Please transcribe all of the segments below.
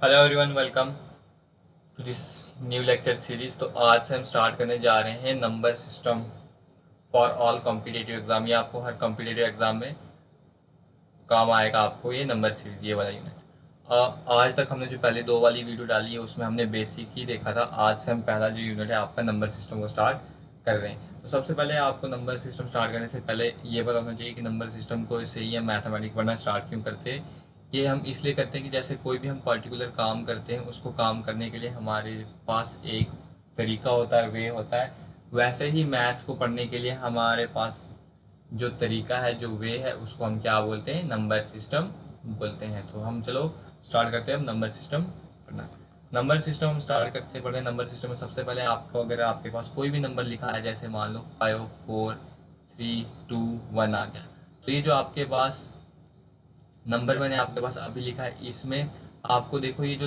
Hello everyone, welcome to this new lecture series. तो आज से हम स्टार्ट करने जा रहे हैं number system for all competitive exam. ये आपको हर कॉम्पिटिटिव एग्जाम में काम आएगा। आपको ये नंबर सीरीज, ये वाला यूनिट। आज तक हमने जो पहले दो वाली वीडियो डाली है उसमें हमने बेसिक ही देखा था। आज से हम पहला जो यूनिट है आपका नंबर सिस्टम को स्टार्ट कर रहे हैं। तो सबसे पहले आपको नंबर सिस्टम स्टार्ट करने से पहले ये पता होना चाहिए कि नंबर सिस्टम को ऐसे ही हम मैथमेटिक्स पढ़ना स्टार्ट क्यों करते हैं। ये हम इसलिए करते हैं कि जैसे कोई भी हम पर्टिकुलर काम करते हैं उसको काम करने के लिए हमारे पास एक तरीका होता है, वे होता है। वैसे ही मैथ्स को पढ़ने के लिए हमारे पास जो तरीका है, जो वे है, उसको हम क्या बोलते हैं? नंबर सिस्टम बोलते हैं। तो हम चलो स्टार्ट करते हैं हम नंबर सिस्टम पढ़ना। नंबर सिस्टम हम स्टार्ट करते पढ़ते हैं। नंबर सिस्टम में सबसे पहले आपको, अगर आपके पास कोई भी नंबर लिखा है, जैसे मान लो 5 4 3 2 1 आ गया, तो ये जो आपके पास नंबर मैंने आपके पास अभी लिखा है, इसमें आपको देखो ये जो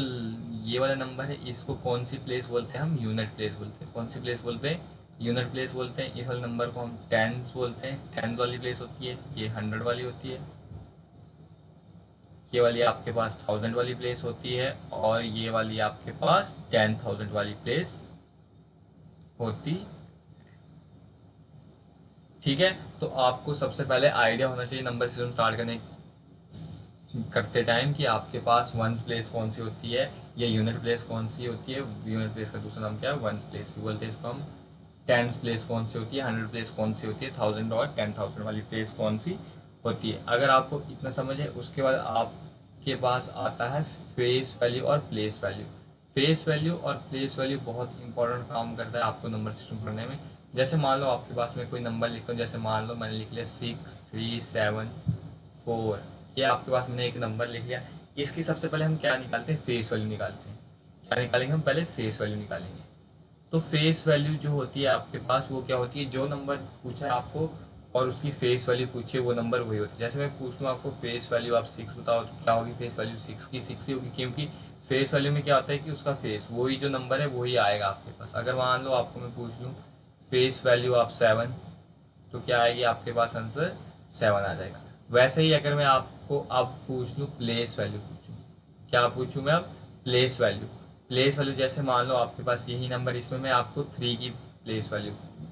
ये वाला नंबर है, इसको कौन सी प्लेस बोलते हैं? हम यूनिट प्लेस बोलते हैं। कौन सी प्लेस बोलते हैं? यूनिट प्लेस बोलते हैं। इस वाले नंबर को हम टेंस बोलते हैं। टेंस वाली प्लेस होती है, ये 100 वाली होती है। ये वाली आपके पास 1000 वाली प्लेस होती है, और ये वाली आपके पास 10,000 वाली प्लेस होती। ठीक है, तो आपको सबसे पहले आइडिया होना चाहिए नंबर सिस्टम स्टार्ट करते टाइम कि आपके पास वंस प्लेस कौन सी होती है, या यूनिट प्लेस कौन सी होती है। यूनिट प्लेस का दूसरा नाम क्या है? वंस प्लेस भी बोलते हैं इसको हम। टेंस प्लेस कौन सी होती है, 100 प्लेस कौन सी होती है, 1000 और 10,000 वाली प्लेस कौन सी होती है। अगर आपको इतना समझ है, उसके बाद आपके पास आता है फेस वैल्यू और प्लेस वैल्यू। फेस वैल्यू और प्लेस वैल्यू बहुत इंपॉर्टेंट काम करता है आपको नंबर सिस्टम पढ़ने में। जैसे मान लो आपके पास में कोई नंबर लिखता हूँ, जैसे मान लो मैंने लिख लिया 6374। ये आपके पास मैंने एक नंबर लिख लिया। इसकी सबसे पहले हम क्या निकालते हैं? फेस वैल्यू निकालते हैं। क्या निकालेंगे हम? पहले फेस वैल्यू निकालेंगे। तो फेस वैल्यू जो होती है आपके पास, वो क्या होती है? जो नंबर पूछा है आपको और उसकी फेस वैल्यू पूछिए, वो नंबर वही होती है। जैसे मैं पूछ लूँ आपको फेस वैल्यू आप 6 बताओ, तो क्या होगी फेस वैल्यू? 6 की 6 ही होगी, क्योंकि फेस वैल्यू में क्या होता है कि उसका फेस, वही जो नंबर है वही आएगा आपके पास। अगर मान लो आपको मैं पूछ लूँ फेस वैल्यू आप 7, तो क्या आएगी आपके पास? आंसर 7 आ जाएगा। वैसे ही अगर मैं आपको अब पूछ लूँ प्लेस वैल्यू पूछूँ, क्या पूछूँ मैं अब? Place value. प्लेस वैल्यू जैसे मान लो आपके पास यही नंबर, इसमें मैं आपको 3 की प्लेस वैल्यू पूछूँ,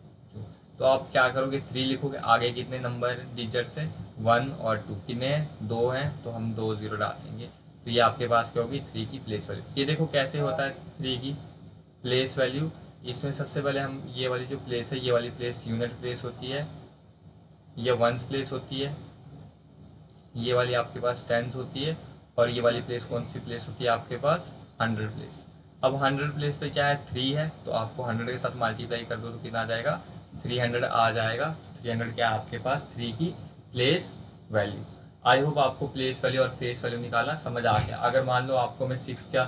तो आप क्या करोगे? 3 लिखोगे। आगे कितने नंबर डिजिट्स हैं? 1 और 2। कितने हैं? 2 हैं, तो हम 2 0 डाल देंगे। तो ये आपके पास क्या होगी? 3 की प्लेस वैल्यू। ये देखो कैसे होता है 3 की प्लेस वैल्यू। इसमें सबसे पहले हम ये वाली जो प्लेस है, ये वाली प्लेस यूनिट प्लेस होती है, ये वंस प्लेस होती है, ये वाली आपके पास टेंस होती है, और ये वाली प्लेस कौन सी प्लेस होती है आपके पास? 100 प्लेस। अब 100 प्लेस पे क्या है? 3 है, तो आपको 100 के साथ मल्टीप्लाई कर दो तो कितना आ जाएगा? 300 आ जाएगा। 300 क्या है आपके पास? 3 की प्लेस वैल्यू। आई होप आपको प्लेस वैल्यू और फेस वैल्यू निकालना समझ आ गया। अगर मान लो आपको मैं 6 क्या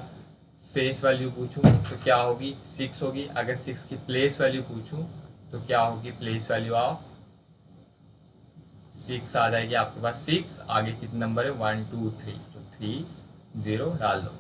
फेस वैल्यू पूछूं, तो क्या होगी? 6 होगी। अगर 6 की प्लेस वैल्यू पूछूं, तो क्या होगी? प्लेस वैल्यू ऑफ 6 आ जाएगी आपके पास। 6 आगे कितने नंबर है? 1 2 3, तो 3 0 डाल दो।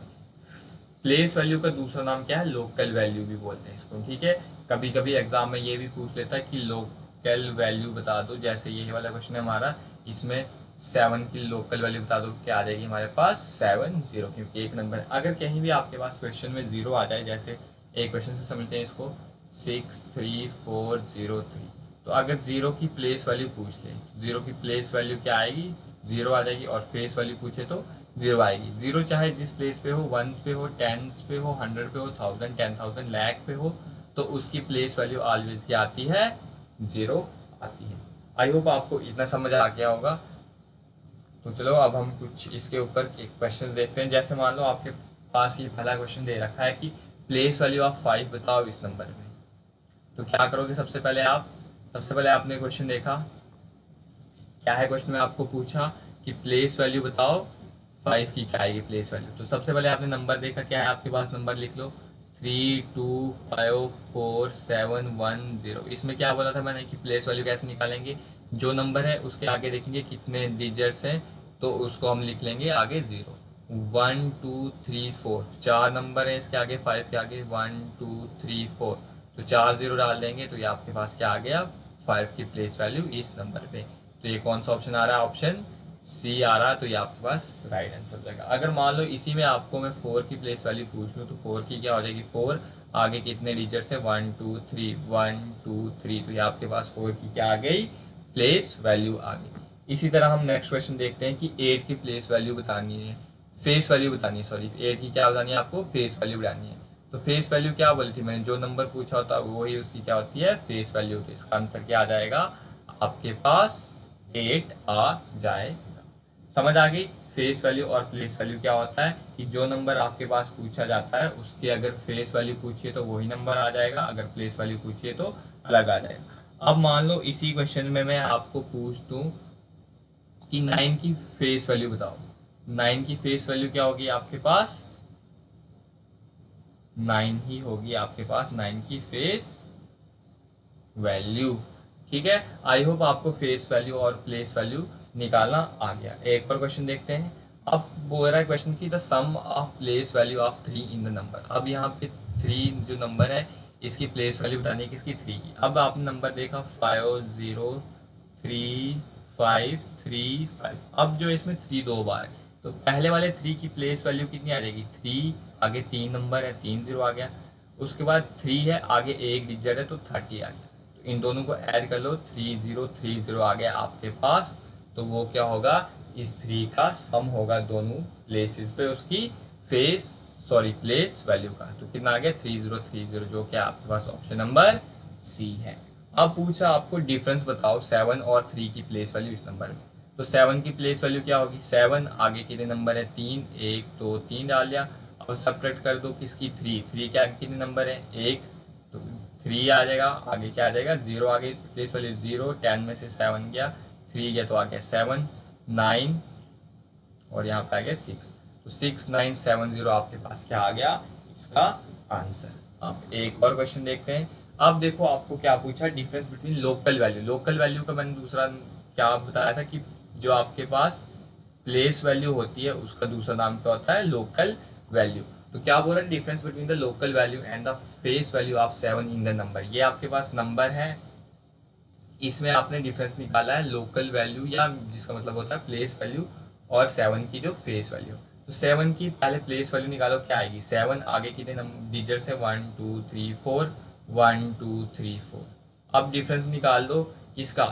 प्लेस वैल्यू का दूसरा नाम क्या है? लोकल वैल्यू भी बोलते हैं इसको। ठीक है, कभी कभी एग्जाम में ये भी पूछ लेता है कि लोकल वैल्यू बता दो। जैसे ये वाला क्वेश्चन है हमारा, इसमें 7 की लोकल वैल्यू बता दो, क्या आ जाएगी हमारे पास? 7 0, क्योंकि एक नंबर है। अगर कहीं भी आपके पास क्वेश्चन में 0 आ जाए, जैसे एक क्वेश्चन से समझते हैं इसको, 63403, तो अगर 0 की प्लेस वैल्यू पूछ ले, 0 की प्लेस वैल्यू क्या आएगी? 0 आ जाएगी। और फेस वैल्यू पूछे तो 0 आएगी। 0 चाहे जिस प्लेस पे हो, वंस पे हो, टेंस पे हो, 100 पे हो, 1000 10,000 लाख पे हो, तो उसकी प्लेस वैल्यू ऑलवेज क्या आती है? 0 आती है। आई होप आपको इतना समझ आ गया होगा। तो चलो अब हम कुछ इसके ऊपर क्वेश्चन देखते हैं। जैसे मान लो आपके पास ये पहला क्वेश्चन दे रखा है कि प्लेस वैल्यू ऑफ 5 बताओ इस नंबर में। तो क्या करोगे? सबसे पहले आपने क्वेश्चन देखा, क्या है क्वेश्चन में आपको पूछा कि प्लेस वैल्यू बताओ 5 की, क्या आएगी प्लेस वैल्यू। तो सबसे पहले आपने नंबर देखा, क्या है आपके पास? नंबर लिख लो 32547110। इसमें क्या बोला था मैंने कि प्लेस वैल्यू कैसे निकालेंगे? जो नंबर है उसके आगे देखेंगे कितने डिजिट्स हैं, तो उसको हम लिख लेंगे आगे 0। 1 2 3 4, 4 नंबर है इसके आगे, 5 के आगे, 1 2 3 4, तो 4 0 डाल देंगे, तो ये आपके पास क्या आ गया? 5 की प्लेस वैल्यू इस नंबर पे। तो ये कौन सा ऑप्शन आ रहा है? ऑप्शन सी आ रहा है, तो ये आपके पास राइट आंसर हो जाएगा। अगर मान लो इसी में आपको मैं 4 की प्लेस वैल्यू पूछ लूँ, तो 4 की क्या हो जाएगी, 4 आगे कितने डिजिट्स है, 1 2 3, 1 2 3, तो ये आपके पास 4 की क्या आ गई, प्लेस वैल्यू आ गई। इसी तरह हम नेक्स्ट क्वेश्चन देखते हैं कि 8 की प्लेस वैल्यू बतानी है, फेस वैल्यू बतानी है, सॉरी 8 की क्या बतानी है आपको, फेस वैल्यू बतानी है। तो फेस वैल्यू क्या बोली थी मैंने, जो नंबर पूछा होता है वही उसकी क्या होती है, फेस वैल्यू। तो इसका आंसर क्या आ जाएगा आपके पास, 8 आ जाएगा। समझ आ गई। फेस वैल्यू और प्लेस वैल्यू क्या होता है कि जो नंबर आपके पास पूछा जाता है उसकी अगर फेस वैल्यू पूछिए तो वही नंबर आ जाएगा, अगर प्लेस वैल्यू पूछिए तो अलग आ जाएगा। अब मान लो इसी क्वेश्चन में मैं आपको पूछ दूं कि 9 की फेस वैल्यू बताओ। 9 की फेस वैल्यू क्या होगी आपके पास, 9 ही होगी आपके पास, 9 की फेस वैल्यू। ठीक है, आई होप आपको फेस वैल्यू और प्लेस वैल्यू निकालना आ गया। एक और क्वेश्चन देखते हैं। अब बोल रहा है क्वेश्चन की the sum of place value of 3 in the number. अब यहाँ पे 3 जो नंबर है इसकी प्लेस वैल्यू बतानी है किसकी, 3 की। अब आपने नंबर देखा 5 0 3 5 3 5। अब जो इसमें 3 दो बार है तो पहले वाले 3 की प्लेस वैल्यू कितनी आ जाएगी, 3 आगे 3 नंबर है, 3 0 आ गया। उसके बाद 3 है आगे एक डिजिट है तो 30 आ गया। इन दोनों को ऐड कर लो, 3030 आ गया आपके पास। तो वो क्या होगा, इस 3 का सम होगा दोनों प्लेसेस पे उसकी फेस सॉरी प्लेस वैल्यू का। तो कितना आ गया, 3030, जो क्या आपके पास ऑप्शन नंबर सी है। अब पूछा आपको डिफरेंस बताओ 7 और 3 की प्लेस वैल्यू इस नंबर में। तो 7 की प्लेस वैल्यू क्या होगी, 7 आगे कितने नंबर है, 3, 1 2 3 डाल दिया। अब सब्ट्रैक्ट कर दो किसकी, 3 के आगे कितने नंबर है, 1, तो 3 आ जाएगा। आगे क्या आ जाएगा, 0 आ गया, इसकी प्लेस वैल्यू 0, 10 में से 7 गया, 3 गया तो आ गया 7, 9 और यहाँ पे आ गया 6। तो 6970 आपके पास क्या आ गया इसका आंसर। अब एक और क्वेश्चन देखते हैं। अब देखो आपको क्या पूछा, difference between local value. Local value का मैंने दूसरा क्या बताया था कि जो आपके पास प्लेस वैल्यू होती है उसका दूसरा नाम क्या होता है, लोकल वैल्यू। तो क्या बोल रहा है, difference between the local value and the face value of 7 in the number. ये आपके पास नंबर है, इसमें आपने डिफरेंस निकाला है लोकल वैल्यू या जिसका मतलब होता है प्लेस वैल्यू और 7 की जो फेस वैल्यू। तो 7 की पहले प्लेस वैल्यू निकालो, क्या आएगी, 7 आगे कितने डिजिट्स है, 1 2 3 4, 1 2 3 4। अब डिफरेंस निकाल दो किसका,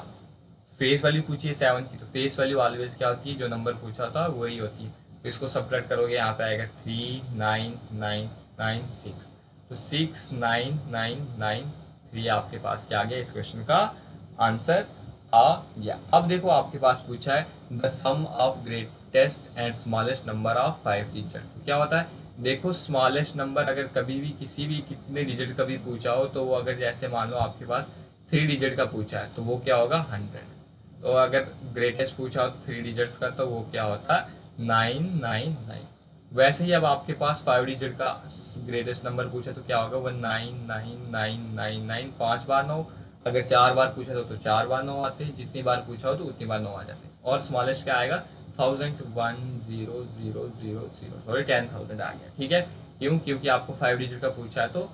फेस वैल्यू पूछिए 7 की, तो फेस वैल्यू ऑलवेज क्या होती है, जो नंबर पूछा था वही होती है। तो इसको सब्ट्रैक्ट करोगे, यहाँ पे आएगा 3 9 9 9 6। तो 6 9 9 9 3 आपके पास क्या आ गया, इस क्वेश्चन का आंसर आ गया। अब देखो आपके पास पूछा है the sum of greatest and smallest number of 5 digit. तो क्या होता है, देखो स्मॉलेस्ट नंबर अगर कभी भी किसी भी कितने डिजिट का भी पूछा हो तो वो अगर जैसे मान लो आपके पास 3 डिजिट का पूछा है तो वो क्या होगा 100। तो अगर ग्रेटेस्ट पूछा हो 3 डिजिट्स का तो वो क्या होता है 999। वैसे ही अब आपके पास 5 डिजिट का ग्रेटेस्ट नंबर पूछा तो क्या होगा, वो 99999, 5 बार 9। अगर 4 बार पूछा तो 4 बार 9 आते हैं, जितनी बार पूछा हो तो उतनी बार 9 आ जाते हैं। और स्मॉलेस्ट क्या आएगा 1000, सॉरी 10,000 आ गया। ठीक है, क्यों, क्योंकि आपको 5 डिजिट का पूछा है तो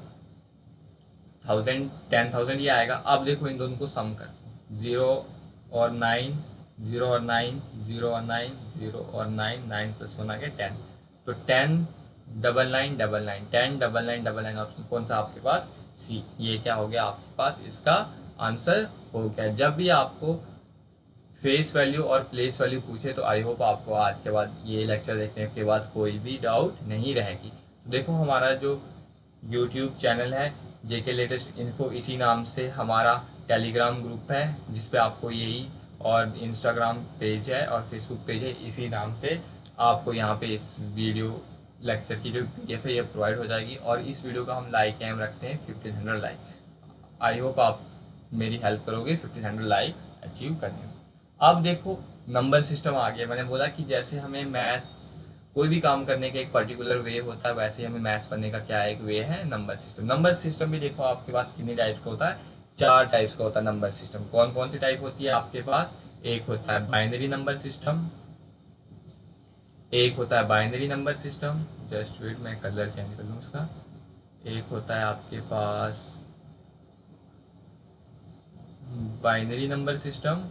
10,000 ये आएगा। अब देखो इन दोनों को सम कर दो, 0 और 9, 0 और 9, 0 और 9, 0 और 9, 9 + 1 आ गया 10। तो 10 9999, 10 9999 ऑप्शन कौन सा आपके पास, सी। ये क्या हो गया आपके पास, इसका आंसर हो गया। जब भी आपको फेस वैल्यू और प्लेस वैल्यू पूछे तो आई होप आपको आज के बाद ये लेक्चर देखने के बाद कोई भी डाउट नहीं रहेगी। देखो हमारा जो यूट्यूब चैनल है जेके लेटेस्ट इन्फो, इसी नाम से हमारा टेलीग्राम ग्रुप है जिस पे आपको यही, और इंस्टाग्राम पेज है और फेसबुक पेज है, इसी नाम से आपको यहाँ पे इस वीडियो लेक्चर की जो PDF है ये प्रोवाइड हो जाएगी। और इस वीडियो का हम लाइक एम रखते हैं 1500 लाइक। आई होप आप मेरी हेल्प करोगे 1500 लाइक्स अचीव करने में। अब देखो नंबर सिस्टम आ गया। मैंने बोला कि जैसे हमें मैथ्स कोई भी काम करने का एक पर्टिकुलर वे होता है, वैसे ही हमें मैथ्स पढ़ने का क्या एक वे है, नंबर सिस्टम। नंबर सिस्टम भी देखो आपके पास कितने टाइप का होता है, 4 टाइप्स का होता है नंबर सिस्टम। कौन कौन सी टाइप होती है आपके पास, एक होता है बाइनरी नंबर सिस्टम, एक होता है binary number system, just wait मैं कलर चेंज कर लूँ उसका। एक होता है आपके पास बाइनरी नंबर सिस्टम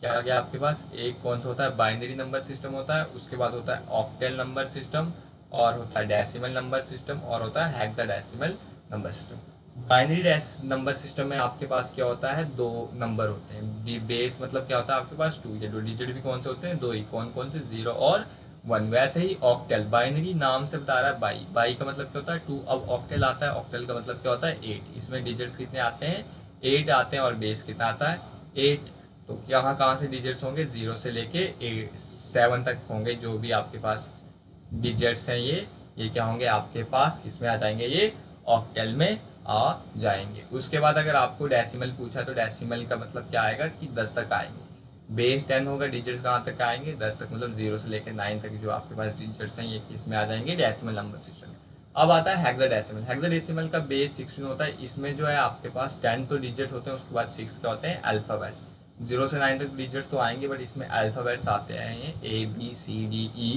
क्या आ गया आपके पास, एक कौन सा होता है, बाइनरी नंबर सिस्टम होता है, उसके बाद होता है ऑक्टल नंबर सिस्टम, और होता है डेसिमल नंबर सिस्टम, और होता है hexadecimal number system. Binary number system में आपके पास क्या होता है, दो नंबर होते हैं, बेस मतलब क्या होता है आपके पास 2, ये दो डिजिट भी कौन से होते हैं, दो ही, कौन कौन से, 0 और 1। वैसे ही ऑक्टल बाइनरी नाम से बता रहा है, बाई बाई का मतलब क्या होता है 2, अब ऑक्टल आता है, ऑक्टल का मतलब क्या होता है 8, इसमें डिजिट्स कितने आते हैं, 8 आते हैं, और बेस कितना आता है 8। तो यहाँ कहाँ से डिजिट्स होंगे, 0 से लेके 7 तक होंगे, जो भी आपके पास डिजिट्स हैं ये क्या होंगे आपके पास, किसमें आ जाएंगे, ये ऑक्टल में आ जाएंगे। उसके बाद अगर आपको डेसिमल पूछा तो डेसिमल का मतलब क्या आएगा कि 10 तक आएंगे, बेस 10 होगा, डिजिट्स कहाँ तक आएंगे 10 तक, मतलब 0 से लेकर 9 तक जो आपके पास डिजिट्स हैं ये किसमें आ जाएंगे, डेसिमल नंबर सिस्टम में। अब आता है हेक्साडेसिमल। हेक्साडेसिमल का बेस 16 होता है, इसमें जो है आपके पास 10 तो डिजिट होते हैं, उसके बाद 6 क्या होते हैं, अल्फाबेट्स। 0 से 9 तक डिजिट्स तो आएंगे, बट इसमें अल्फाबेट्स आते हैं ABCDE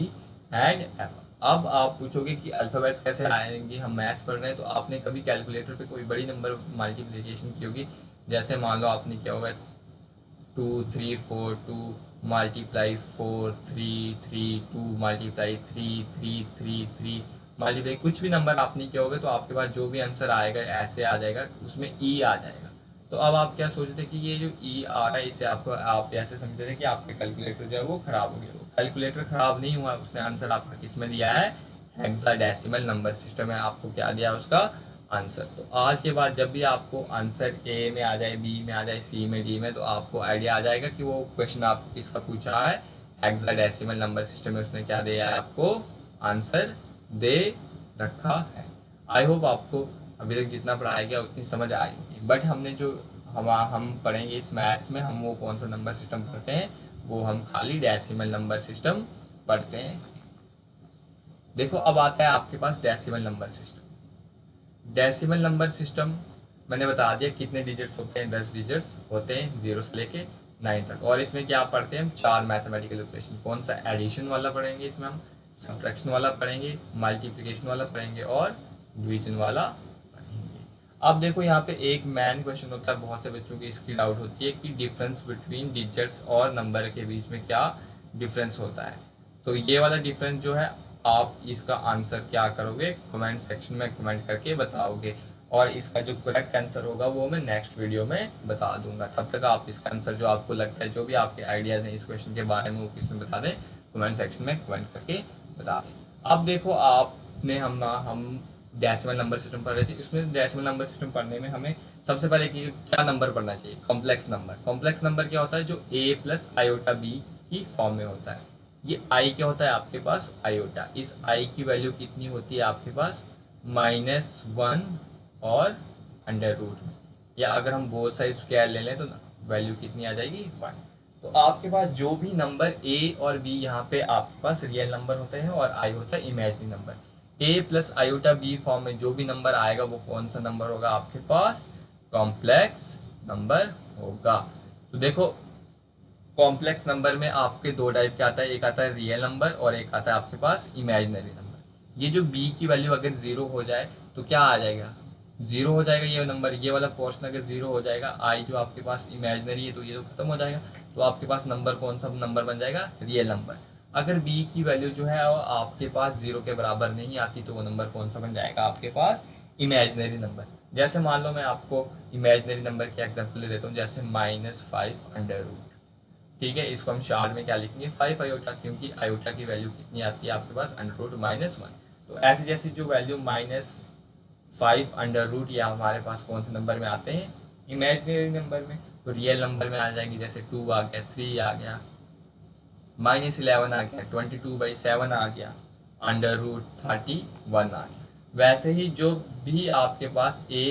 एंड F। अब आप पूछोगे कि अल्फाबेट्स कैसे आएंगे, हम मैथ्स पढ़ रहे हैं, तो आपने कभी कैलकुलेटर पे कोई बड़ी नंबर मल्टीप्लिकेशन की होगी, जैसे मान लो आपने क्या होगा 2 3 4 2 मल्टीप्लाई 4 3 3 2 मल्टीप्लाई 3 3 3 3 मल्टीप्लाई कुछ भी नंबर आपने किया होगा, तो आपके पास जो भी आंसर आएगा ऐसे आ जाएगा, उसमें ई आ जाएगा। तो अब आप क्या सोचते थे कि ये जो ई आ रहा है इसे आप ऐसे समझते थे कि आपके कैलकुलेटर जो है वो खराब हो गया। कैलकुलेटर खराब नहीं हुआ, उसने आंसर आपका किस में दिया है, हेक्साडेसिमल नंबर सिस्टम में आपको क्या दिया उसका आंसर। तो आज के बाद जब भी आपको आंसर ए में आ जाए, बी में आ जाए, सी में, डी में, तो आपको आइडिया आ जाएगा कि वो क्वेश्चन आपको किसका पूछा है, हेक्साडेसिमल नंबर सिस्टम में उसने क्या दिया है, आपको आंसर दे रखा है। आई होप आपको अभी तक जितना पढ़ाया गया उतनी समझ आई होगी, बट हमने जो हम पढ़ेंगे इस मैथ्स में, हम वो कौन सा नंबर सिस्टम पढ़ते हैं, वो हम खाली डेसिमल नंबर सिस्टम पढ़ते हैं। देखो अब आता है आपके पास decimal number system. Decimal number system मैंने बता दिया कितने डिजिट्स होते हैं, 10 डिजिट्स होते हैं 0 से लेके 9 तक। और इसमें क्या पढ़ते हैं हम, 4 मैथमेटिकल ऑपरेशन। कौन सा, एडिशन वाला पढ़ेंगे, इसमें हम सब्ट्रैक्शन वाला पढ़ेंगे, मल्टीप्लिकेशन वाला पढ़ेंगे, और डिवीजन वाला पढ़ेंगे। अब देखो यहाँ पे एक मैन क्वेश्चन होता है, बहुत से बच्चों की इसकी डाउट होती है कि डिफरेंस बिटवीन डिजिट्स और नंबर के बीच में क्या डिफरेंस होता है। तो ये वाला डिफरेंस जो है, आप इसका आंसर क्या करोगे, कमेंट सेक्शन में कमेंट करके बताओगे, और इसका जो करेक्ट आंसर होगा वो मैं नेक्स्ट वीडियो में बता दूंगा। तब तक आप इसका आंसर जो आपको लगता है, जो भी आपके आइडियाज़ हैं इस क्वेश्चन के बारे में, वो किसमें बता दें, कमेंट सेक्शन में कमेंट करके बता दें। अब देखो आपने हम डेसिमल नंबर सिस्टम पढ़ रहे थे, इसमें डेसिमल नंबर सिस्टम पढ़ने में हमें सबसे पहले कि क्या नंबर पढ़ना चाहिए, कॉम्प्लेक्स नंबर। कॉम्प्लेक्स नंबर क्या होता है, जो a प्लस आयोटा b की फॉर्म में होता है। ये i क्या होता है आपके पास, आयोटा। इस i की वैल्यू कितनी होती है आपके पास, -1 और अंडर रूट में, या अगर हम बोथ साइड स्क्वायर ले लें तो वैल्यू कितनी आ जाएगी, 1। तो आपके पास जो भी नंबर a और b यहाँ पे आपके पास रियल नंबर होते हैं, और i होता है imaginary number. a plus iota b form में जो भी नंबर आएगा वो कौन सा नंबर होगा आपके पास, कॉम्प्लेक्स नंबर होगा। तो देखो कॉम्प्लेक्स नंबर में आपके दो टाइप के आता है, एक आता है रियल नंबर और एक आता है आपके पास इमेजिनरी नंबर। ये जो b की वैल्यू अगर 0 हो जाए तो क्या आ जाएगा, 0 हो जाएगा ये नंबर, ये वाला पोर्शन अगर 0 हो जाएगा, i जो आपके पास इमेजिनरी है तो ये तो खत्म हो जाएगा, तो आपके पास नंबर कौन सा नंबर बन जाएगा, रियल नंबर। अगर b की वैल्यू जो है वो आपके पास 0 के बराबर नहीं आती तो वो नंबर कौन सा बन जाएगा आपके पास, इमेजिनरी नंबर। जैसे मान लो मैं आपको इमेजिनरी नंबर की एग्जांपल ले देता हूँ, जैसे -5 अंडर रूट। ठीक है, इसको हम शार्ट में क्या लिखेंगे, 5 आयोटा, क्योंकि आयोटा की वैल्यू कितनी आती है आपके पास, अंडर रूट -1। तो ऐसे जैसी जो वैल्यू -5 अंडर रूट, या हमारे पास कौन से नंबर में आते हैं, इमेजिनरी नंबर में। तो रियल नंबर में आ जाएंगी, जैसे 2 आ गया, 3 आ गया, -11 आ गया, 22/7 आ गया, अंडर रूट 31 आ गया। वैसे ही जो भी आपके पास a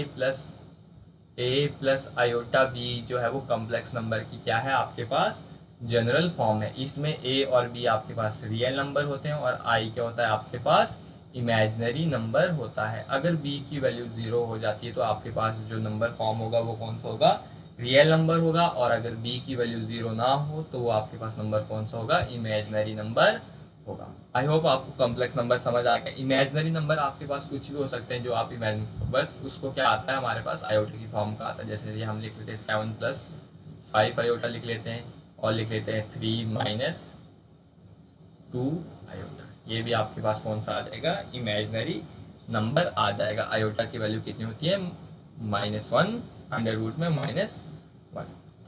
प्लस आयोटा b जो है वो कॉम्प्लेक्स नंबर की क्या है आपके पास, जनरल फॉर्म है। इसमें a और b आपके पास रियल नंबर होते हैं, और i क्या होता है आपके पास, इमेजिनरी नंबर होता है। अगर b की वैल्यू 0 हो जाती है तो आपके पास जो नंबर फॉर्म होगा वो कौन सा होगा, रियल नंबर होगा, और अगर b की वैल्यू 0 ना हो तो वो आपके पास नंबर कौन सा होगा, इमेजिनरी नंबर होगा। आई होप आपको कॉम्प्लेक्स नंबर समझ आ गया। इमेजिनरी नंबर आपके पास कुछ भी हो सकते हैं जो आप इमेजिन, बस उसको क्या आता है हमारे पास आयोटा की फॉर्म का आता है। जैसे ये हम लिख लेते हैं 7 + 5 आयोटा लिख लेते हैं, और लिख लेते हैं 3 माइनस 2 आयोटा। ये भी आपके पास कौन सा आ जाएगा, इमेजिनरी नंबर आ जाएगा। आयोटा की वैल्यू कितनी होती है, -1 अंडर रूट में -1।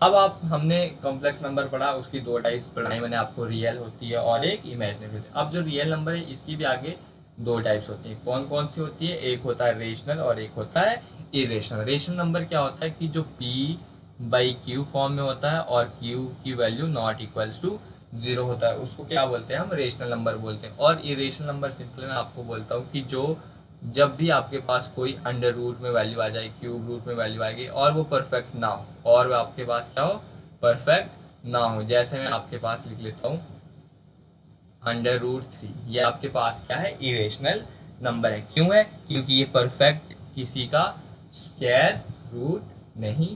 अब आप हमने कॉम्प्लेक्स नंबर पढ़ा, उसकी दो टाइप्स पढ़ाई मैंने आपको, रियल होती है और एक इमेजिनरी होती है। अब जो रियल नंबर है इसकी भी आगे दो टाइप्स होती है। कौन कौन सी होती है, एक होता है रेशनल और एक होता है इरेशनल। रेशनल नंबर क्या होता है कि जो p बाई क्यू फॉर्म में होता है और q की वैल्यू नॉट इक्वल्स टू 0 होता है, उसको क्या बोलते हैं, हम रेशनल नंबर बोलते हैं। और इरेशनल नंबर सिंपल मैं आपको बोलता हूँ कि जो जब भी आपके पास कोई अंडर रूट में वैल्यू आ जाए, क्यूब रूट में वैल्यू आएगी और वो परफेक्ट ना हो, और वो आपके पास क्या हो, परफेक्ट ना हो। जैसे मैं आपके पास लिख लेता हूँ √3, ये आपके पास क्या है, इरेशनल नंबर है। क्यों है, क्योंकि ये परफेक्ट किसी का स्क्वायर रूट नहीं है।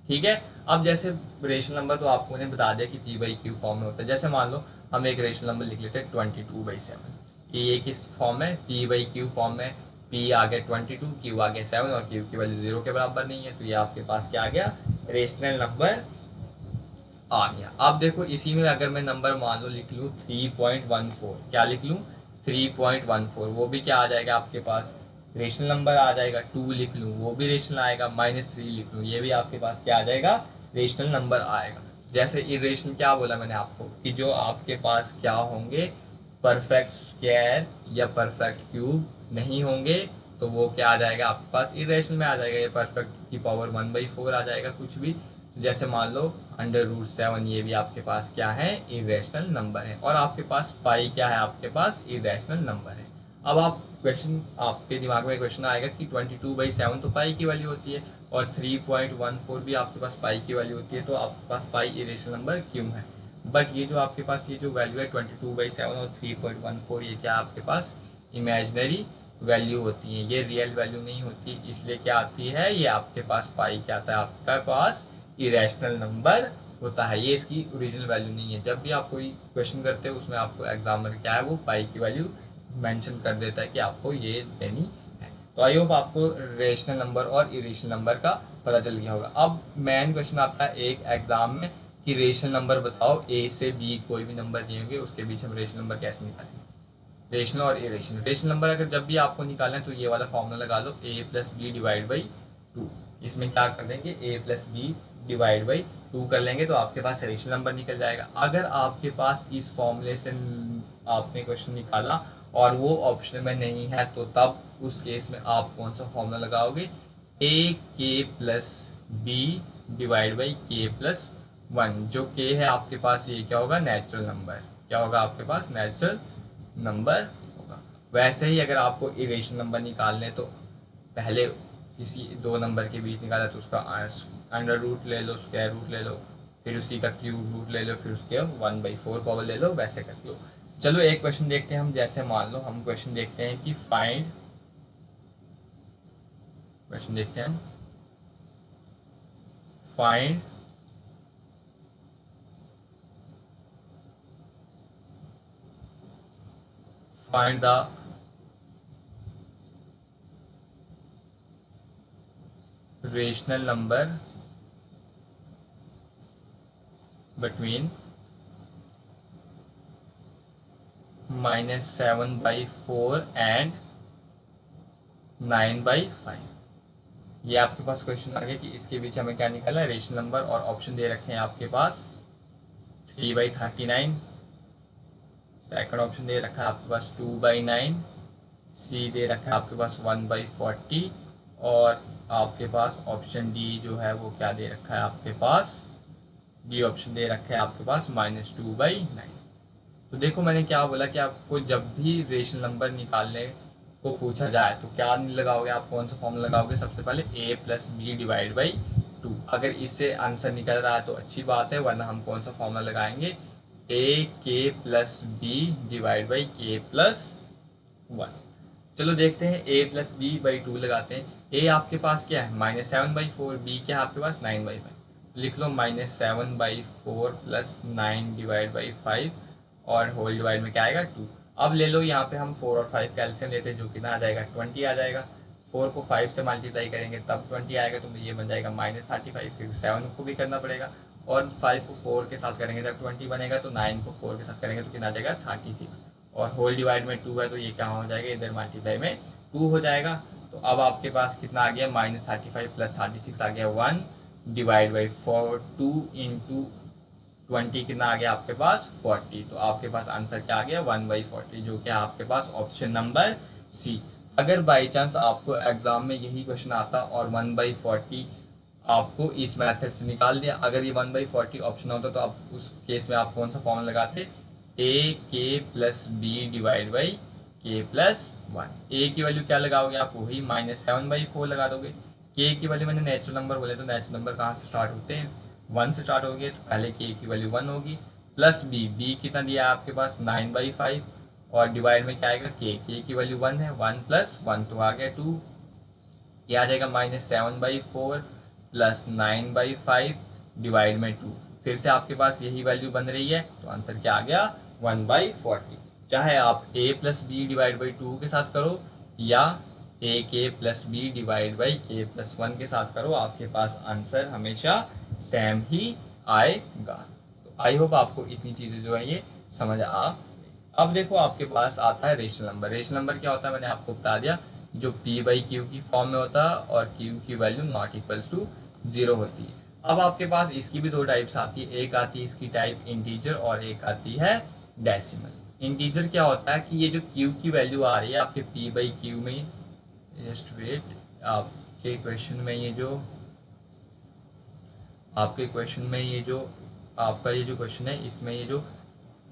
ठीक है। अब जैसे रेशनल नंबर तो आपको ने बता दिया कि p/q फॉर्म में होता है। जैसे मान लो हम एक रेशनल नंबर लिख लेते हैं 22/7। ये किस फॉर्म में, p/q फॉर्म में। p आ गया 22, q आ गया 7 और q की वैल्यू 0 के बराबर नहीं है, तो ये आपके पास क्या आ गया, रेशनल नंबर आ गया। अब देखो इसी में अगर मैं नंबर मान लो लिख लूँ 3.14, क्या लिख लूँ, 3.14, वो भी क्या आ जाएगा आपके पास, रेशनल नंबर आ जाएगा। 2 लिख लूँ, वो भी रेशनल आएगा। -3 लिख लूँ, ये भी आपके पास क्या आ जाएगा, रेशनल नंबर आएगा। जैसे इरेशनल क्या बोला मैंने आपको कि जो आपके पास क्या होंगे, परफेक्ट स्क्वायर या परफेक्ट क्यूब नहीं होंगे, तो वो क्या आ जाएगा आपके पास, इरेशनल में आ जाएगा। ये परफेक्ट की पावर 1/4 आ जाएगा कुछ भी। तो जैसे मान लो √7, ये भी आपके पास क्या है, इरेशनल नंबर है। और आपके पास पाई क्या है, आपके पास इरेशनल नंबर है। अब आप क्वेश्चन, आपके दिमाग में क्वेश्चन आएगा कि 22/7 तो पाई की वैल्यू होती है और 3.14 भी आपके पास पाई की वैल्यू होती है, तो आपके पास पाई इरेशनल नंबर क्यों है। बट ये जो आपके पास ये जो वैल्यू है 22/7 और 3.14, ये क्या आपके पास इमेजिनरी वैल्यू होती है, ये रियल वैल्यू नहीं होती। इसलिए क्या आती है, ये आपके पास पाई क्या आता है, आपके पास इरेशनल नंबर होता है। ये इसकी ओरिजिनल वैल्यू नहीं है। जब भी आप कोई क्वेश्चन करते हो उसमें आपको एग्जामिनर क्या है, वो पाई की वैल्यू मेंशन कर देता है कि आपको ये देनी है। तो आई होप आपको रेशनल नंबर और इरेशनल नंबर का पता चल गया होगा। अब मेन क्वेश्चन आता है एक एग्जाम में कि रेशनल नंबर बताओ, ए से बी कोई भी नंबर दिए होंगे, उसके बीच हम रेशनल नंबर कैसे निकालेंगे, रेशनल और इरेशनल। रेशनल नंबर अगर जब भी आपको निकालना है तो ये वाला फॉर्मूला लगा लो, a+b/2। इसमें क्या कर देंगे, a+b/2 कर लेंगे तो आपके पास रेशनल नंबर निकल जाएगा। अगर आपके पास इस फॉर्मूले से आपने क्वेश्चन निकाला और वो ऑप्शन में नहीं है, तो तब उस केस में आप कौन सा फॉर्मूला लगाओगे, ak+b/k+1। जो k है आपके पास, ये क्या होगा, नेचुरल नंबर। क्या होगा आपके पास, नेचुरल नंबर होगा। वैसे ही अगर आपको इरेशनल नंबर निकालने, तो पहले किसी दो नंबर के बीच निकाला तो उसका अंडर रूट ले लो, स्क्वायर रूट ले लो, फिर उसी का क्यूब रूट ले लो, फिर उसके 1/4 पावर ले लो, वैसे कर लो। चलो एक क्वेश्चन देखते हैं हम। जैसे मान लो हम क्वेश्चन देखते हैं कि क्वेश्चन देखते हैं find the rational number between -7/4 and 9/5। ये आपके पास क्वेश्चन आ गया कि इसके बीच हमें क्या निकालना है, रेशनल नंबर। और ऑप्शन दे रखे हैं आपके पास 3/39, सेकंड ऑप्शन दे रखा है आपके पास 2/9, सी दे रखा है आपके पास 1/40, और आपके पास ऑप्शन डी जो है वो क्या दे रखा है आपके पास, डी ऑप्शन दे रखा है आपके पास -2/9। तो देखो मैंने क्या बोला कि आपको जब भी रेशनल नंबर निकालने को पूछा जाए तो क्या लगाओगे आप, कौन सा फॉर्मूला लगाओगे, सबसे पहले a+b/2। अगर इससे आंसर निकल रहा है तो अच्छी बात है, वरना हम कौन सा फॉर्मूला लगाएंगे, ak+b/k+1। चलो देखते हैं, a+b/2 लगाते हैं। a आपके पास क्या है, -7/4, b क्या है आपके पास 9/5। लिख लो -7/4 + 9/5 और होल डिवाइड में क्या आएगा 2। अब ले लो यहाँ पे हम 4 और 5 कैल्शियम लेते हैं, जो कितना आ जाएगा 20 आ जाएगा। 4 को 5 से मल्टीप्लाई करेंगे तब 20 आएगा, तो ये बन जाएगा -35। फिर 7 को भी करना पड़ेगा और 5 को 4 के साथ करेंगे जब 20 बनेगा, तो 9 को 4 के साथ करेंगे तो कितना आ जाएगा 36, और होल डिवाइड में 2 है तो ये क्या हो जाएगा, इधर मल्टीप्लाई में 2 हो जाएगा। तो अब आपके पास कितना आ गया, -35 + 36 आ गया 1 डिवाइड बाई 4, 2 इंटू 20 कितना आ गया आपके पास 40। तो आपके पास आंसर क्या आ गया 1/40, जो कि आपके पास ऑप्शन नंबर सी। अगर बाई चांस आपको एग्जाम में यही क्वेश्चन आता और 1/40 आपको इस मेथड से निकाल दिया, अगर ये 1/40 ऑप्शन होता तो आप उस केस में आप कौन सा फॉर्मूला लगाते, ए के प्लस बी डिवाइड बाई के प्लस 1। ए की वैल्यू क्या लगाओगे आप, वही -7/4 लगा दोगे। के की वैल्यू मैंने नेचुरल नंबर बोले तो नेचुरल नंबर कहाँ से स्टार्ट होते हैं, 1 से स्टार्ट होगी, तो पहले के की वैल्यू 1 होगी, प्लस बी कितना दिया है आपके पास 9/5, और डिवाइड में क्या आएगा के की वैल्यू 1 है, 1 + 1 तो आ गया 2, ये आ जाएगा -7/4 + 9/5 डिवाइड में 2। फिर से आपके पास यही वैल्यू बन रही है, तो आंसर क्या आ गया 1/40। चाहे आप a + b डिवाइड बाई 2 के साथ करो या ए के प्लस बी डिवाइड बाई के प्लस 1 के साथ करो, आपके पास आंसर हमेशा सेम ही आएगा। तो आई होप आपको इतनी चीज़ें जो है ये समझ आ गई। अब देखो आपके पास आता है रेशनल नंबर। रेशनल नंबर क्या होता है मैंने आपको बता दिया, जो p/q की फॉर्म में होता है और q की वैल्यू नॉट इक्वल्स टू 0 होती है। अब आपके पास इसकी भी दो टाइप्स आती है, एक आती है इसकी टाइप इंटीजर और एक आती है डेसिमल। इंटीजर क्या होता है कि ये जो q की वैल्यू आ रही है आपके p/q में, जस्ट वेट, आपके क्वेश्चन में ये जो आपके क्वेश्चन में ये जो आपका ये जो क्वेश्चन है इसमें ये जो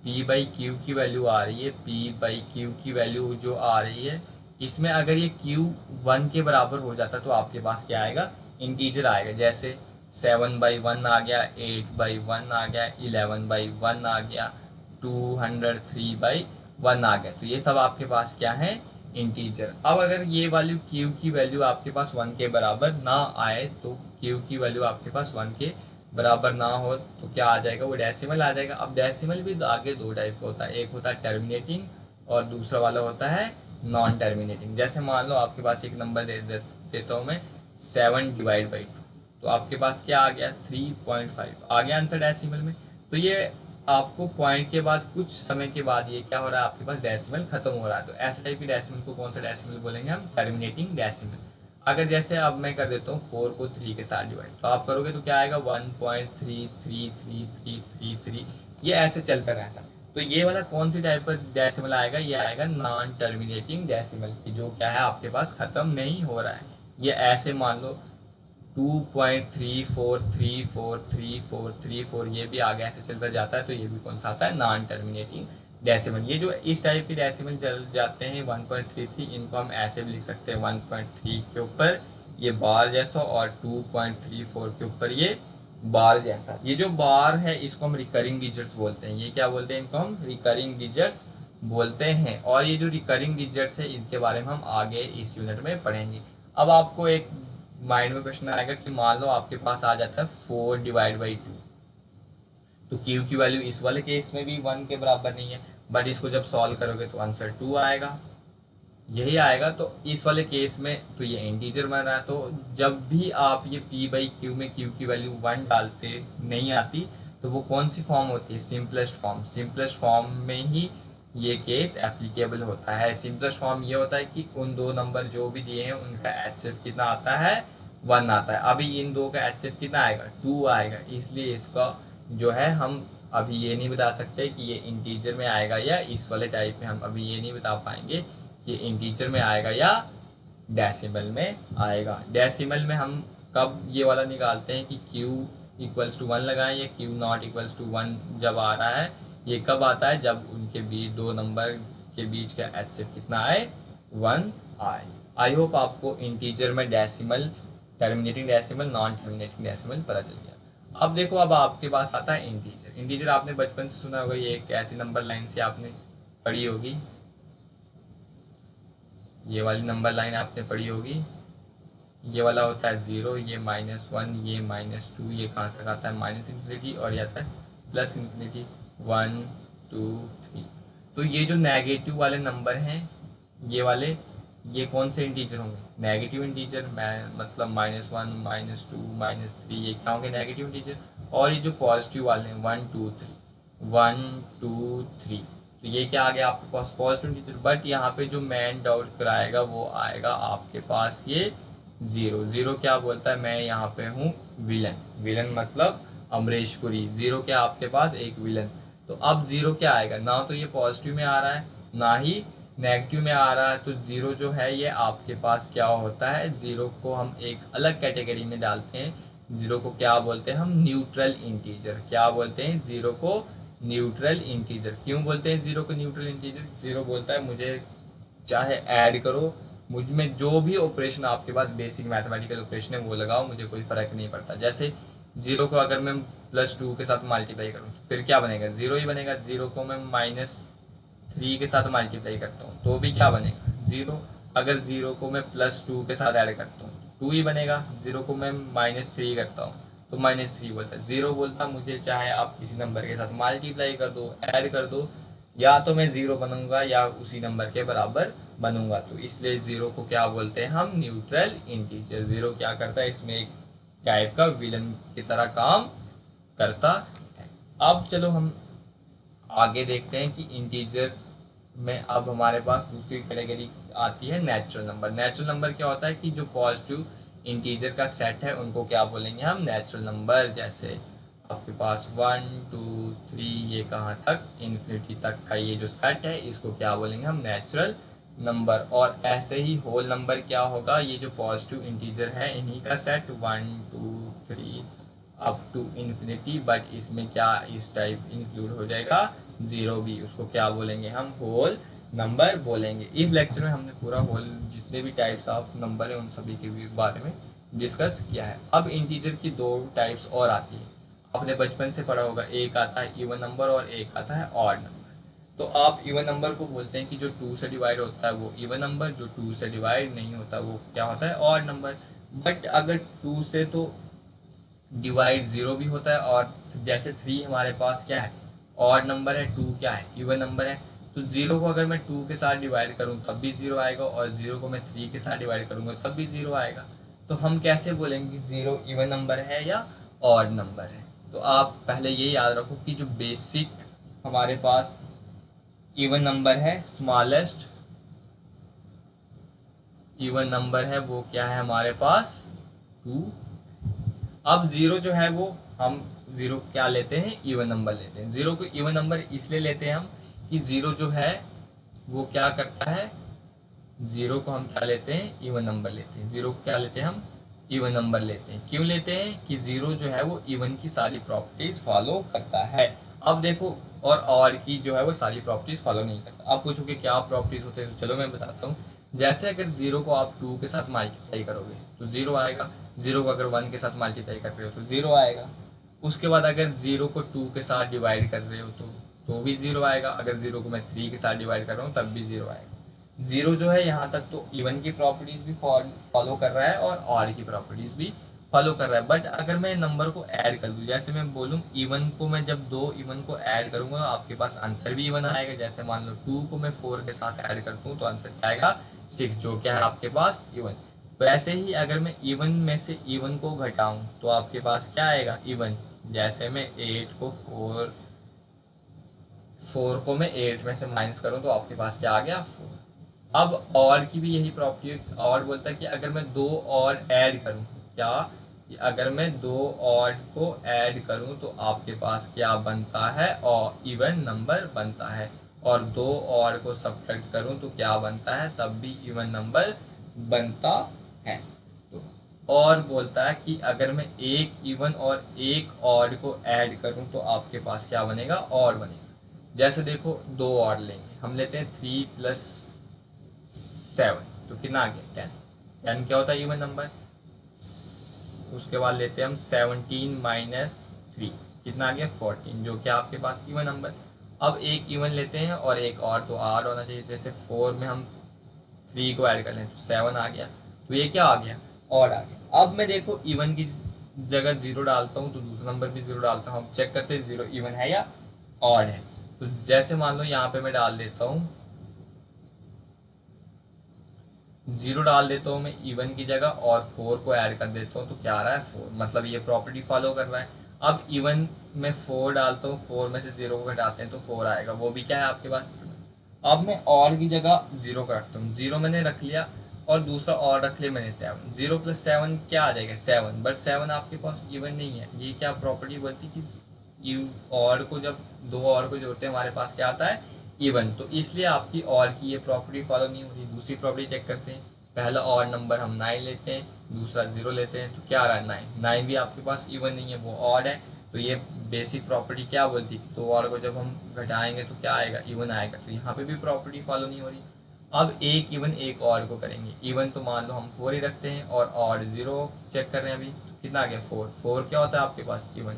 p/q की वैल्यू आ रही है, p/q की वैल्यू जो आ रही है, इसमें अगर ये q 1 के बराबर हो जाता तो आपके पास क्या आएगा, इंटीजर आएगा। जैसे 7/1 आ गया, 8/1 आ गया, 11/1 आ गया, 203/1 आ गया, तो ये सब आपके पास क्या है इंटीजर। अब अगर ये वैल्यू q की वैल्यू आपके पास 1 के बराबर ना आए, तो q की वैल्यू आपके पास 1 के बराबर ना हो तो क्या आ जाएगा, वो डेसिमल आ जाएगा। अब डेसिमल भी आगे दो टाइप का होता है, एक होता है टर्मिनेटिंग और दूसरा वाला होता है नॉन टर्मिनेटिंग। जैसे मान लो आपके पास एक नंबर देता हूँ मैं 7/2, तो आपके पास क्या आ गया 3.5 आ गया आंसर डेसिमल में। तो ये आपको पॉइंट के बाद कुछ समय के बाद ये क्या हो रहा है, आपके पास डेसिमल खत्म हो रहा है। तो ऐसे टाइप की डेसिमल को कौन सा डेसिमल बोलेंगे हम, टर्मिनेटिंग डेसिमल। अगर जैसे अब मैं कर देता हूँ 4 को 3 के साथ डिवाइड, तो आप करोगे तो क्या आएगा 1.33333, ये ऐसे चलता रहता है। तो ये वाला कौन सी टाइप का डेसिमल आएगा, ये आएगा नॉन टर्मिनेटिंग डेसिमल की, जो क्या है आपके पास खत्म नहीं हो रहा है। ये ऐसे मान लो 2.34343434 ये भी आगे ऐसे चलता जाता है, तो ये भी कौन सा आता है नॉन टर्मिनेटिंग डेसिमल। ये जो इस टाइप के डेसिमल चल जाते हैं 1.33, इनको हम ऐसे भी लिख सकते हैं 1.3 के ऊपर ये बार जैसा और 2.34 के ऊपर ये बार जैसा। ये जो बार है इसको हम रिकरिंग डिजिट्स बोलते हैं। ये क्या बोलते हैं, इनको हम रिकरिंग डिजिट्स बोलते हैं। और ये जो रिकरिंग डिजिट्स है इनके बारे में हम आगे इस यूनिट में पढ़ेंगे। अब आपको एक माइंड में क्वेश्चन आएगा कि मान लो आपके पास आ जाता है 4/2, तो q की वैल्यू इस वाले केस में भी 1 के बराबर नहीं है, बट इसको जब सॉल्व करोगे तो आंसर 2 आएगा, यही आएगा। तो इस वाले केस में तो ये इंटीजर बन रहा है। तो जब भी आप ये p/q में q की वैल्यू 1 डालते नहीं आती, तो वो कौन सी फॉर्म होती है, सिंपलेस्ट फॉर्म। सिंपलेस्ट फॉर्म में ही ये केस एप्लीकेबल होता है। सिंपलेस्ट फॉर्म ये होता है कि उन दो नंबर जो भी दिए हैं उनका HCF कितना आता है 1 आता है। अभी इन दो का HCF कितना आएगा 2 आएगा, इसलिए इसका जो है हम अभी ये नहीं बता सकते कि ये इंटीजर में आएगा या इस वाले टाइप में, हम अभी ये नहीं बता पाएंगे कि इंटीजर में आएगा या डेसिमल में आएगा। डेसिमल में हम कब ये वाला निकालते हैं कि q = 1 लगाएं या q ≠ 1 जब आ रहा है, ये कब आता है, जब उनके बीच दो नंबर के बीच का HCF कितना आए 1 आए। आई होप आपको इंटीजर में decimal, terminating decimal, non terminating decimal पता चल गया। अब देखो अब आपके पास आता है इंटीजर। इंटीजर आपने बचपन से सुना होगा, ये एक ऐसी नंबर लाइन से आपने पढ़ी होगी, ये वाली नंबर लाइन आपने पढ़ी होगी। ये वाला होता है 0, ये -1, ये -2, ये कहाँ तक आता है -∞, और ये आता है +∞, 1 2 3। तो ये जो नेगेटिव वाले नंबर हैं ये वाले, ये कौन से इंटीजर होंगे, नेगेटिव इंटीजर। मैं मतलब -1 -2 -3 ये क्या होंगे नेगेटिव इंटीजर। और ये जो पॉजिटिव वाले हैं 1 2 3 1 2 3, तो ये क्या आ गया आपके पास पॉजिटिव इंटीजर। बट यहाँ पे जो मैन डाउट कराएगा वो आएगा आपके पास ये जीरो। जीरो क्या बोलता है, मैं यहाँ पे हूँ विलन। विलन मतलब अमरीश पुरी। जीरो क्या आपके पास एक विलन। तो अब जीरो क्या आएगा, ना तो ये पॉजिटिव में आ रहा है ना ही नेगेटिव में आ रहा है। तो जीरो जो है ये आपके पास क्या होता है, जीरो को हम एक अलग कैटेगरी में डालते हैं। जीरो को क्या बोलते हैं हम, न्यूट्रल इंटीजर। क्या बोलते हैं जीरो को, न्यूट्रल इंटीजर। क्यों बोलते हैं जीरो को न्यूट्रल इंटीजर, जीरो बोलता है मुझे चाहे ऐड करो, मुझ में जो भी ऑपरेशन आपके पास बेसिक मैथमेटिकल ऑपरेशन है वो लगाओ, मुझे कोई फर्क नहीं पड़ता। जैसे जीरो को अगर मैं +2 के साथ मल्टीप्लाई करूँ फिर क्या बनेगा, जीरो ही बनेगा। जीरो को मैं -3 के साथ मल्टीप्लाई करता हूँ तो भी क्या बनेगा, जीरो। अगर जीरो को मैं +2 के साथ ऐड करता हूँ 2 ही बनेगा। जीरो को मैं -3 करता हूँ तो -3 बोलता है। जीरो बोलता मुझे चाहे आप किसी नंबर के साथ मल्टीप्लाई कर दो, ऐड कर दो, या तो मैं जीरो बनूंगा या उसी नंबर के बराबर बनूंगा। तो इसलिए जीरो को क्या बोलते हैं हम, न्यूट्रल इंटीजर। जीरो क्या करता है, इसमें एक टाइप का विलन की तरह काम करता है। अब चलो हम आगे देखते हैं कि इंटीजर में अब हमारे पास दूसरी कैटेगरी आती है नेचुरल नंबर। नेचुरल नंबर क्या होता है कि जो पॉजिटिव इंटीजर का सेट है उनको क्या बोलेंगे हम, नेचुरल नंबर। जैसे आपके पास 1 2 3 ये कहाँ तक, इन्फिनिटी तक का ये जो सेट है इसको क्या बोलेंगे हम, नेचुरल नंबर। और ऐसे ही होल नंबर क्या होगा, ये जो पॉजिटिव इंटीजर है इन्हीं का set 1 2 3 up to infinity. But इसमें क्या इस टाइप इंक्लूड हो जाएगा जीरो भी, उसको क्या बोलेंगे हम, होल नंबर बोलेंगे। इस लेक्चर में हमने पूरा होल जितने भी टाइप्स ऑफ नंबर है उन सभी के बारे में डिस्कस किया है। अब इंटीजर की दो टाइप्स और आती है, आपने बचपन से पढ़ा होगा। एक आता है इवन नंबर और एक आता है ऑड नंबर। तो आप इवन नंबर को बोलते हैं कि जो 2 से डिवाइड होता है वो इवन नंबर, जो 2 से डिवाइड नहीं होता वो क्या होता है, ऑड नंबर। बट अगर 2 से तो डिवाइड जीरो भी होता है, और जैसे 3 हमारे पास क्या है, ऑड नंबर है, 2 क्या है, इवन नंबर है। तो जीरो को अगर मैं 2 के साथ डिवाइड करूँ तब भी जीरो आएगा, और जीरो को मैं 3 के साथ डिवाइड करूँगा तब भी जीरो आएगा। तो हम कैसे बोलेंगे जीरो इवन नंबर है या ऑड नंबर है। तो आप पहले ये याद रखो कि जो बेसिक हमारे पास इवन नंबर है, स्मॉलेस्ट इवन नंबर है वो क्या है हमारे पास, 2। अब जीरो जो है वो हम जीरो क्या लेते हैं, इवन नंबर लेते हैं। जीरो को इवन नंबर इसलिए लेते हैं हम कि जीरो जो है वो क्या करता है, जीरो को हम क्या लेते हैं, इवन नंबर लेते हैं। जीरो को क्या लेते हैं हम, इवन नंबर लेते हैं। क्यों लेते हैं कि जीरो जो है वो इवन की सारी प्रॉपर्टीज फॉलो करता है। अब देखो, और ऑड की जो है वो सारी प्रॉपर्टीज फॉलो नहीं करता। आप पूछोगे क्या प्रॉपर्टीज होते हैं, तो चलो मैं बताता हूँ। जैसे अगर जीरो को आप 2 के साथ मल्टीप्लाई करोगे तो जीरो आएगा। जीरो को अगर 1 के साथ मल्टीप्लाई कर रहे हो तो जीरो आएगा। उसके बाद अगर जीरो को 2 के साथ डिवाइड कर रहे हो तो भी जीरो आएगा। अगर जीरो को मैं 3 के साथ डिवाइड कर रहा हूँ तब भी जीरो आएगा। जीरो जो है यहाँ तक तो इवन की प्रॉपर्टीज भी फॉलो कर रहा है और ऑड की प्रॉपर्टीज भी फॉलो कर रहा है। बट अगर मैं नंबर को ऐड कर दूँ, जैसे मैं बोलूँ इवन को मैं जब 2 इवन को ऐड करूँगा आपके पास आंसर भी इवन आएगा। जैसे मान लो 2 को मैं 4 के साथ ऐड करता हूँ तो आंसर क्या आएगा, 6, जो क्या है आपके पास इवन। वैसे ही अगर मैं इवन में से इवन को घटाऊं तो आपके पास क्या आएगा, इवन। जैसे मैं 8 को 4 को मैं 8 में से माइनस करूं तो आपके पास क्या आ गया, 4। अब और की भी यही प्रॉपर्टी है। और बोलता है कि अगर मैं 2 और ऐड करूं, क्या, अगर मैं 2 और को ऐड करूं तो आपके पास क्या बनता है, और इवन नंबर बनता है। और 2 और को सब्ट्रैक्ट करूं तो क्या बनता है, तब भी इवन नंबर बनता है। तो और बोलता है कि अगर मैं एक इवन और एक ऑड को ऐड करूं तो आपके पास क्या बनेगा, ऑड बनेगा। जैसे देखो 2 ऑड लेंगे, हम लेते हैं 3 + 7 तो कितना आ गया, 10। 10 क्या होता है, इवन नंबर। उसके बाद लेते हैं हम 17 - 3, कितना आ गया, 14, जो कि आपके पास इवन नंबर। अब एक इवन लेते हैं और एक और, तो ऑड होना चाहिए। जैसे 4 में हम 3 को ऐड कर लें तो 7 आ गया, तो ये क्या आ गया, ऑड आ गया। अब मैं देखो इवन की जगह जीरो डालता हूँ तो दूसरा नंबर भी जीरो डालता हूँ। हम चेक करते हैं जीरो इवन है या ऑड है। तो जैसे मान लो यहाँ पे मैं डाल देता हूँ, जीरो डाल देता हूँ मैं इवन की जगह और 4 को ऐड कर देता हूँ तो क्या आ रहा है, 4। मतलब ये प्रॉपर्टी फॉलो कर रहा है। अब इवन में 4 डालता हूँ, 4 में से 0 को घटाते हैं तो 4 आएगा, वो भी क्या है आपके पास। अब मैं और की जगह 0 का रखता हूँ, 0 मैंने रख लिया और दूसरा और रख लिया मैंने 7, 0 + 7 क्या आ जाएगा 7, बट 7 आपके पास इवन नहीं है। ये क्या प्रॉपर्टी बोलती कि यू और को जब दो और को जोड़ते हैं हमारे पास क्या आता है इवन, तो इसलिए आपकी और की ये प्रॉपर्टी फॉलो नहीं हो रही। दूसरी प्रॉपर्टी चेक करते हैं, पहला और नंबर हम 9 लेते हैं, दूसरा 0 लेते हैं, तो क्या आ रहा है 9, 9 भी आपके पास इवन नहीं है, वो ऑड है। तो ये बेसिक प्रॉपर्टी क्या बोलती है, तो और को जब हम घटाएंगे तो क्या आएगा इवन आएगा, तो यहाँ पे भी प्रॉपर्टी फॉलो नहीं हो रही। अब एक इवन एक और को करेंगे, इवन तो मान लो हम 4 ही रखते हैं और ऑड 0 चेक कर रहे हैं अभी, तो कितना आ गया 4, 4 क्या होता है आपके पास इवन,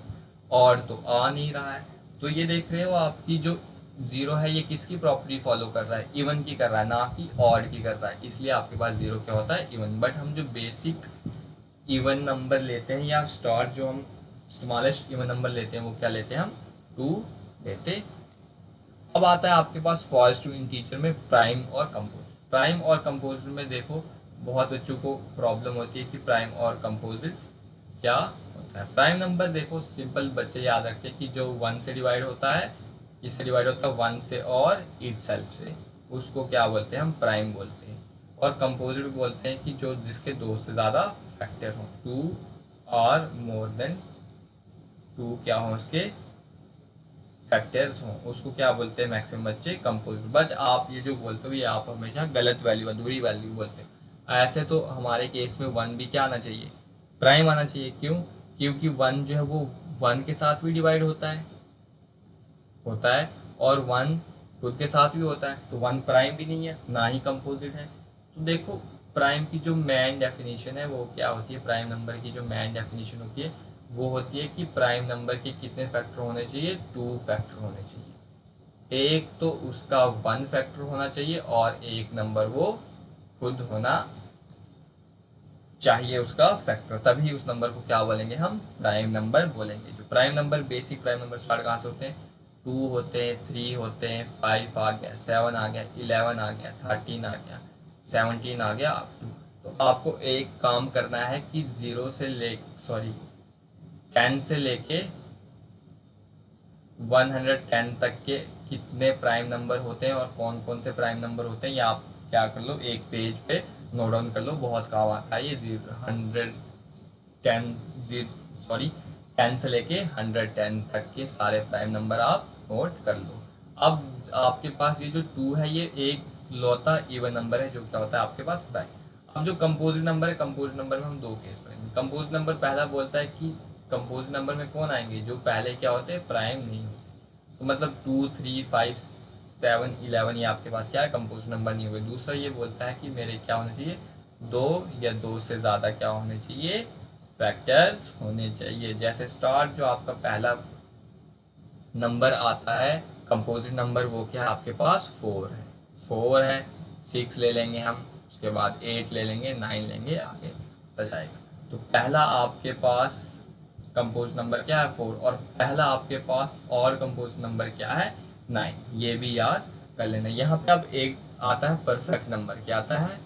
और तो आ नहीं रहा है। तो ये देख रहे हो आपकी जो 0 है ये किसकी प्रॉपर्टी फॉलो कर रहा है, इवन की कर रहा है, ना कि ऑड की कर रहा है, इसलिए आपके पास 0 क्या होता है इवन। बट हम जो बेसिक इवन नंबर लेते हैं या स्टार्ट जो हम स्मॉलेस्ट इवन नंबर लेते हैं वो क्या लेते हैं हम 2 लेते। अब आता है आपके पास पॉजिटिव इंटीजर में प्राइम और कंपोजिट। प्राइम और कंपोजिट में देखो बहुत बच्चों को प्रॉब्लम होती है कि प्राइम और कंपोजिट क्या होता है। प्राइम नंबर देखो सिंपल बच्चे याद रखते हैं कि जो 1 से डिवाइड होता है, इससे डिवाइड होता है 1 से और इटसेल्फ से, उसको क्या बोलते हैं हम प्राइम बोलते हैं। और कंपोजिट बोलते हैं कि जो जिसके 2 से ज़्यादा फैक्टर हों, 2 और मोर देन 2 क्या हो उसके फैक्टर्स हों, उसको क्या बोलते हैं मैक्सिमम बच्चे कंपोजिट। बट आप ये जो बोलते हो ये आप हमेशा गलत वैल्यू अधूरी वैल्यू बोलते हो। ऐसे तो हमारे केस में 1 भी क्या आना चाहिए प्राइम आना चाहिए। क्यों, क्योंकि 1 जो है वो 1 के साथ भी डिवाइड होता है और 1 खुद के साथ भी होता है, तो 1 प्राइम भी नहीं है ना ही कंपोजिट है। तो देखो प्राइम की जो मेन डेफिनेशन है वो क्या होती है, प्राइम नंबर की जो मेन डेफिनेशन होती है वो होती है कि प्राइम नंबर के कितने फैक्टर होने चाहिए, 2 फैक्टर होने चाहिए। एक तो उसका 1 फैक्टर होना चाहिए और एक नंबर वो खुद होना चाहिए उसका फैक्टर, तभी उस नंबर को क्या बोलेंगे हम प्राइम नंबर बोलेंगे। जो prime number basic prime number start कहाँ से होते हैं, 2 होते हैं, 3 होते हैं, 5 आ गया, 7 आ गया, 11 आ गया, 13 आ गया, 17 आ गया अप टू। तो आपको एक काम करना है कि 10 से लेके 110 तक के कितने प्राइम नंबर होते हैं और कौन कौन से प्राइम नंबर होते हैं, या आप क्या कर लो एक पेज पे नोट डाउन कर लो, बहुत काम आता है ये 10 से लेके 110 तक के सारे प्राइम नंबर आप नोट कर लो। अब आपके पास ये जो 2 है ये एक लौता इवन नंबर है जो क्या होता है आपके पास प्राइम। अब जो कंपोजिट नंबर है, कंपोजिट नंबर में हम 2 केस पढ़ेंगे। कंपोजिट नंबर पहला बोलता है कि कंपोजिट नंबर में कौन आएंगे, जो पहले क्या होते हैं प्राइम नहीं होते, तो मतलब 2, 3, 5, 7, 11 ये आपके पास क्या है कंपोजिट नंबर नहीं हुए। दूसरा ये बोलता है कि मेरे क्या होने चाहिए 2 या 2 से ज़्यादा क्या होने चाहिए फैक्टर्स होने चाहिए। जैसे स्टार्ट जो आपका पहला नंबर आता है कंपोजिट नंबर वो क्या है आपके पास 4 है, 4 है, 6 ले लेंगे हम, उसके बाद 8 ले लेंगे, 9 लेंगे, आगे होता जाएगा। तो पहला आपके पास कंपोज नंबर क्या है 4 और पहला आपके पास और कंपोज नंबर क्या है 9, ये भी याद कर लेना। यहाँ पे अब एक आता है परफेक्ट नंबर, क्या आता है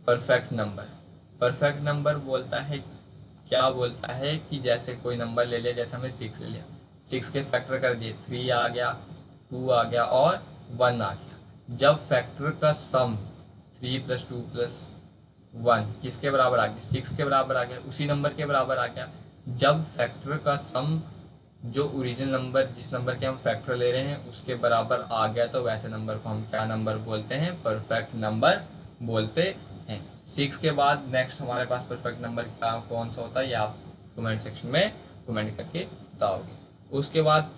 परफेक्ट नंबर। परफेक्ट नंबर बोलता है क्या बोलता है कि जैसे कोई नंबर ले लिया, जैसे हमने 6 ले लिया, 6 के फैक्टर कर दिए, 3 आ गया, 2 आ गया और 1 आ गया। जब फैक्टर का सम 3 + 2 + 1 किसके बराबर आ गया 6 के बराबर आ गया, उसी नंबर के बराबर आ गया। जब फैक्टर का सम जो ओरिजिनल नंबर जिस नंबर के हम फैक्टर ले रहे हैं उसके बराबर आ गया, तो वैसे नंबर को हम क्या नंबर बोलते हैं परफेक्ट नंबर बोलते हैं। 6 के बाद नेक्स्ट हमारे पास परफेक्ट नंबर क्या कौन सा होता है, ये आप कमेंट सेक्शन में कमेंट करके बताओगे। उसके बाद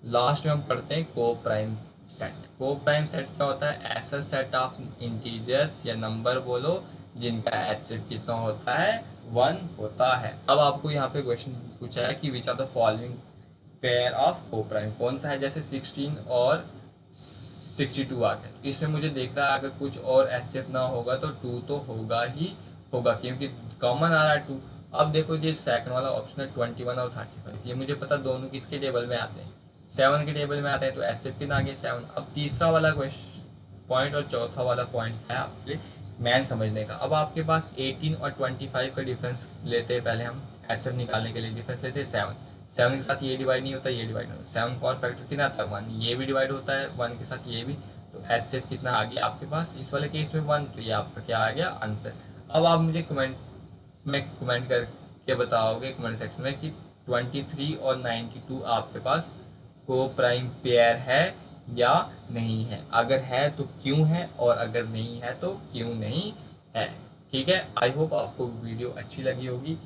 लास्ट में हम पढ़ते हैं को प्राइम सेट। को प्राइम सेट क्या होता है, ऐसा सेट ऑफ इंटीजर्स या नंबर बोलो जिनका HCF कितना होता है 1 होता है। अब आपको यहाँ पे क्वेश्चन पूछा है कि which are the following pair of coprime, कौन सा है, जैसे 16 और 62 आ गया, इसमें मुझे देख रहा है अगर कुछ और HCF ना होगा तो 2 तो होगा ही होगा क्योंकि कॉमन आ रहा है 2। अब देखो ये सेकंड वाला ऑप्शन है 21 और 35, ये मुझे पता दोनों किसके टेबल में आते हैं 7 के टेबल में आते हैं, तो HCF कितना आ गया 7। अब तीसरा वाला पॉइंट और चौथा वाला पॉइंट क्या है आपके लिए मैन समझने का। अब आपके पास 18 और 25 का डिफरेंस लेते हैं, पहले हम HCF निकालने के लिए डिफरेंस लेते हैं 7। 7 के साथ ये डिवाइड नहीं होता, ये डिवाइड नहीं होता। 7 का और फैक्टर कितना आता है 1, ये भी डिवाइड होता है 1 के साथ, ये भी। तो HCF कितना आ गया आपके पास इस वाले केस में 1, तो ये आपका क्या आ गया आंसर। अब आप मुझे कमेंट करके बताओगे कमेंट सेक्शन में कि 23 और 92 आपके पास को प्राइम पेयर है या नहीं है। अगर है तो क्यों है, और अगर नहीं है तो क्यों नहीं है। ठीक है, आई होप आपको वीडियो अच्छी लगी होगी,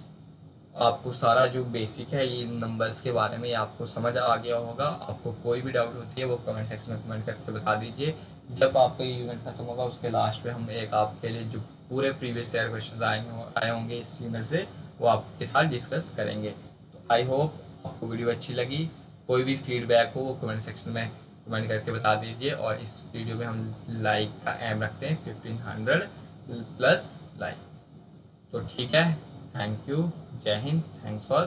आपको सारा जो बेसिक है ये नंबर्स के बारे में आपको समझ आ गया होगा। आपको कोई भी डाउट होती है वो कमेंट सेक्शन में कमेंट करके बता दीजिए। जब आपका ये इवेंट खत्म होगा उसके लास्ट में हम एक आपके लिए जो पूरे प्रीवियस ईयर क्वेश्चन आए होंगे इस यूनिट से, वो आपके साथ डिस्कस करेंगे। तो आई होप आपको वीडियो अच्छी लगी। कोई भी फीडबैक हो वो कमेंट सेक्शन में कमेंट करके बता दीजिए। और इस वीडियो में हम लाइक का एम रखते हैं 1500 प्लस लाइक। तो ठीक है, थैंक यू, जय हिंद, थैंक्स फॉर